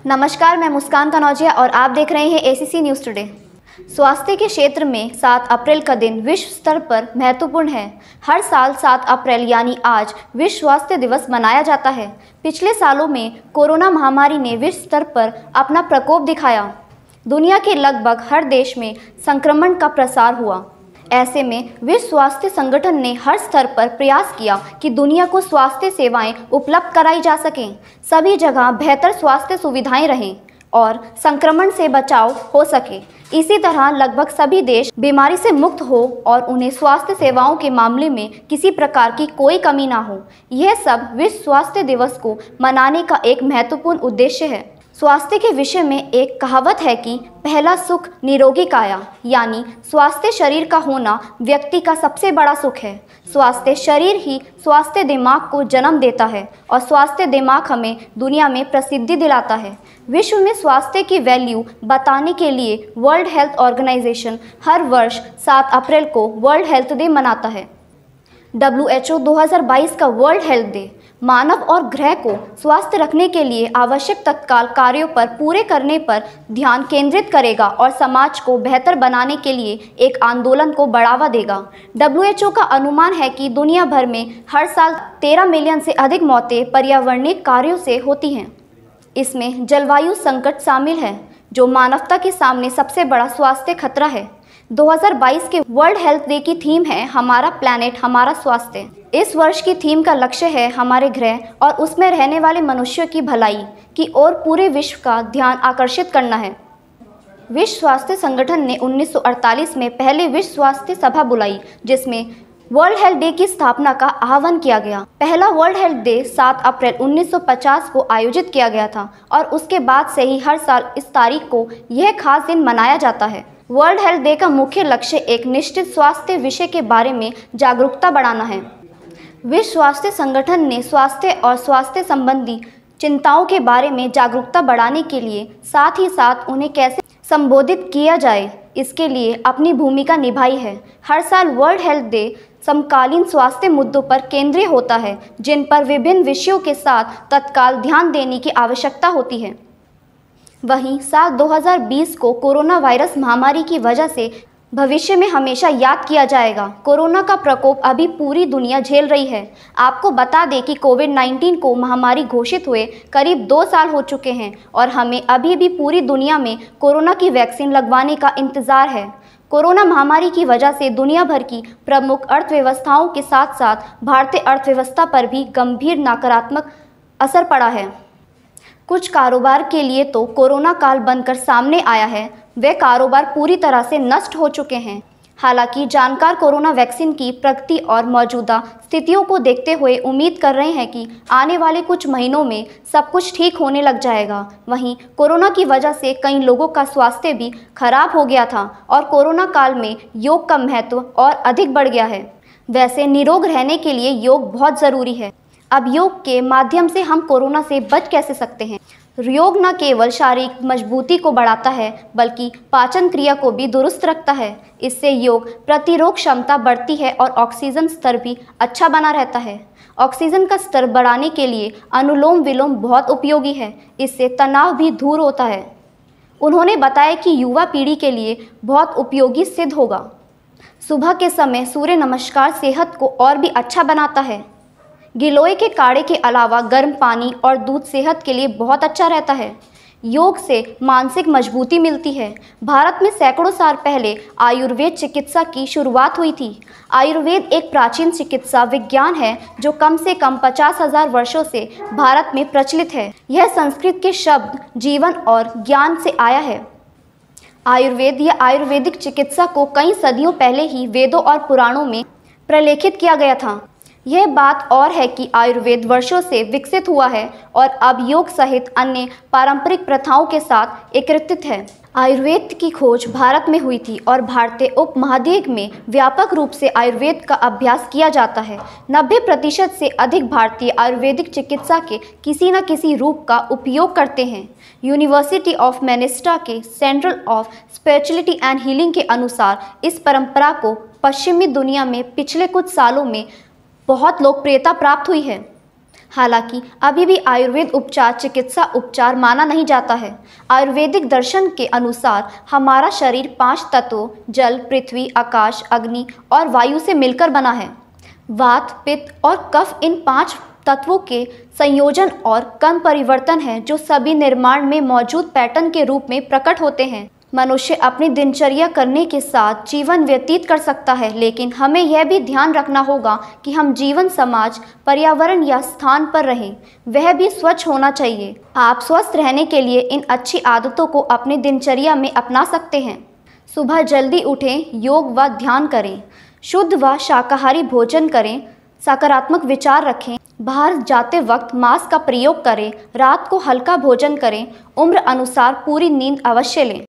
नमस्कार, मैं मुस्कान कनौजिया और आप देख रहे हैं एसीसी न्यूज़ टुडे। स्वास्थ्य के क्षेत्र में 7 अप्रैल का दिन विश्व स्तर पर महत्वपूर्ण है। हर साल 7 अप्रैल यानी आज विश्व स्वास्थ्य दिवस मनाया जाता है। पिछले सालों में कोरोना महामारी ने विश्व स्तर पर अपना प्रकोप दिखाया। दुनिया के लगभग हर देश में संक्रमण का प्रसार हुआ। ऐसे में विश्व स्वास्थ्य संगठन ने हर स्तर पर प्रयास किया कि दुनिया को स्वास्थ्य सेवाएं उपलब्ध कराई जा सकें, सभी जगह बेहतर स्वास्थ्य सुविधाएं रहें और संक्रमण से बचाव हो सके। इसी तरह लगभग सभी देश बीमारी से मुक्त हो और उन्हें स्वास्थ्य सेवाओं के मामले में किसी प्रकार की कोई कमी ना हो। यह सब विश्व स्वास्थ्य दिवस को मनाने का एक महत्वपूर्ण उद्देश्य है। स्वास्थ्य के विषय में एक कहावत है कि पहला सुख निरोगी काया, यानी स्वास्थ्य शरीर का होना व्यक्ति का सबसे बड़ा सुख है। स्वास्थ्य शरीर ही स्वास्थ्य दिमाग को जन्म देता है और स्वास्थ्य दिमाग हमें दुनिया में प्रसिद्धि दिलाता है। विश्व में स्वास्थ्य की वैल्यू बताने के लिए वर्ल्ड हेल्थ ऑर्गेनाइजेशन हर वर्ष 7 अप्रैल को वर्ल्ड हेल्थ डे मनाता है। WHO 2022 का वर्ल्ड हेल्थ डे मानव और ग्रह को स्वस्थ रखने के लिए आवश्यक तत्काल कार्यों पर पूरे करने पर ध्यान केंद्रित करेगा और समाज को बेहतर बनाने के लिए एक आंदोलन को बढ़ावा देगा। WHO का अनुमान है कि दुनिया भर में हर साल 13 मिलियन से अधिक मौतें पर्यावरणीय कार्यों से होती हैं। इसमें जलवायु संकट शामिल है, जो मानवता के सामने सबसे बड़ा स्वास्थ्य खतरा है। 2022 के वर्ल्ड हेल्थ डे की थीम है हमारा प्लैनेट हमारा स्वास्थ्य। इस वर्ष की थीम का लक्ष्य है हमारे ग्रह और उसमें रहने वाले मनुष्यों की भलाई की ओर पूरे विश्व का ध्यान आकर्षित करना है। विश्व स्वास्थ्य संगठन ने 1948 में पहले विश्व स्वास्थ्य सभा बुलाई, जिसमें वर्ल्ड हेल्थ डे की स्थापना का आह्वान किया गया। पहला वर्ल्ड हेल्थ डे 7 अप्रैल 1950 को आयोजित किया गया था और उसके बाद से ही हर साल इस तारीख को यह खास दिन मनाया जाता है। वर्ल्ड हेल्थ डे का मुख्य लक्ष्य एक निश्चित स्वास्थ्य विषय के बारे में जागरूकता बढ़ाना है। विश्व स्वास्थ्य संगठन ने स्वास्थ्य और स्वास्थ्य संबंधी चिंताओं के बारे में जागरूकता बढ़ाने के लिए साथ ही साथ उन्हें कैसे संबोधित किया जाए, इसके लिए अपनी भूमिका निभाई है। हर साल वर्ल्ड हेल्थ डे समकालीन स्वास्थ्य मुद्दों पर केंद्रीय होता है, जिन पर विभिन्न विषयों के साथ तत्काल ध्यान देने की आवश्यकता होती है। वहीं साल 2020 को कोरोना वायरस महामारी की वजह से भविष्य में हमेशा याद किया जाएगा। कोरोना का प्रकोप अभी पूरी दुनिया झेल रही है। आपको बता दें कि कोविड-19 को महामारी घोषित हुए करीब 2 साल हो चुके हैं और हमें अभी भी पूरी दुनिया में कोरोना की वैक्सीन लगवाने का इंतज़ार है। कोरोना महामारी की वजह से दुनिया भर की प्रमुख अर्थव्यवस्थाओं के साथ साथ भारतीय अर्थव्यवस्था पर भी गंभीर नकारात्मक असर पड़ा है। कुछ कारोबार के लिए तो कोरोना काल बनकर सामने आया है, वे कारोबार पूरी तरह से नष्ट हो चुके हैं। हालांकि जानकार कोरोना वैक्सीन की प्रगति और मौजूदा स्थितियों को देखते हुए उम्मीद कर रहे हैं कि आने वाले कुछ महीनों में सब कुछ ठीक होने लग जाएगा। वहीं कोरोना की वजह से कई लोगों का स्वास्थ्य भी खराब हो गया था और कोरोना काल में योग का महत्व और अधिक बढ़ गया है। वैसे निरोग रहने के लिए योग बहुत ज़रूरी है। अब योग के माध्यम से हम कोरोना से बच कैसे सकते हैं? योग न केवल शारीरिक मजबूती को बढ़ाता है, बल्कि पाचन क्रिया को भी दुरुस्त रखता है। इससे योग प्रतिरोध क्षमता बढ़ती है और ऑक्सीजन स्तर भी अच्छा बना रहता है। ऑक्सीजन का स्तर बढ़ाने के लिए अनुलोम विलोम बहुत उपयोगी है, इससे तनाव भी दूर होता है। उन्होंने बताया कि युवा पीढ़ी के लिए बहुत उपयोगी सिद्ध होगा। सुबह के समय सूर्य नमस्कार सेहत को और भी अच्छा बनाता है। गिलोय के काढ़े के अलावा गर्म पानी और दूध सेहत के लिए बहुत अच्छा रहता है। योग से मानसिक मजबूती मिलती है। भारत में सैकड़ों साल पहले आयुर्वेद चिकित्सा की शुरुआत हुई थी। आयुर्वेद एक प्राचीन चिकित्सा विज्ञान है जो कम से कम 50,000 वर्षों से भारत में प्रचलित है। यह संस्कृत के शब्द जीवन और ज्ञान से आया है। आयुर्वेद या आयुर्वेदिक चिकित्सा को कई सदियों पहले ही वेदों और पुराणों में प्रलेखित किया गया था। यह बात और है कि आयुर्वेद वर्षों से विकसित हुआ है और अब योग सहित अन्य पारंपरिक प्रथाओं के साथ एकीकृत है। आयुर्वेद की खोज भारत में हुई थी और भारतीय उपमहाद्वीप में व्यापक रूप से आयुर्वेद का अभ्यास किया जाता है। 90% से अधिक भारतीय आयुर्वेदिक चिकित्सा के किसी न किसी रूप का उपयोग करते हैं। यूनिवर्सिटी ऑफ मैनेस्टा के centre of spirituality and healing के अनुसार इस परंपरा को पश्चिमी दुनिया में पिछले कुछ सालों में बहुत लोकप्रियता प्राप्त हुई है। हालांकि अभी भी आयुर्वेद उपचार चिकित्सा उपचार माना नहीं जाता है। आयुर्वेदिक दर्शन के अनुसार हमारा शरीर 5 तत्वों जल, पृथ्वी, आकाश, अग्नि और वायु से मिलकर बना है। वात, पित्त और कफ इन 5 तत्वों के संयोजन और कण परिवर्तन हैं जो सभी निर्माण में मौजूद पैटर्न के रूप में प्रकट होते हैं। मनुष्य अपनी दिनचर्या करने के साथ जीवन व्यतीत कर सकता है, लेकिन हमें यह भी ध्यान रखना होगा कि हम जीवन, समाज, पर्यावरण या स्थान पर रहें, वह भी स्वच्छ होना चाहिए। आप स्वस्थ रहने के लिए इन अच्छी आदतों को अपनी दिनचर्या में अपना सकते हैं। सुबह जल्दी उठें, योग व ध्यान करें, शुद्ध व शाकाहारी भोजन करें, सकारात्मक विचार रखें, बाहर जाते वक्त मास्क का प्रयोग करें, रात को हल्का भोजन करें, उम्र अनुसार पूरी नींद अवश्य लें।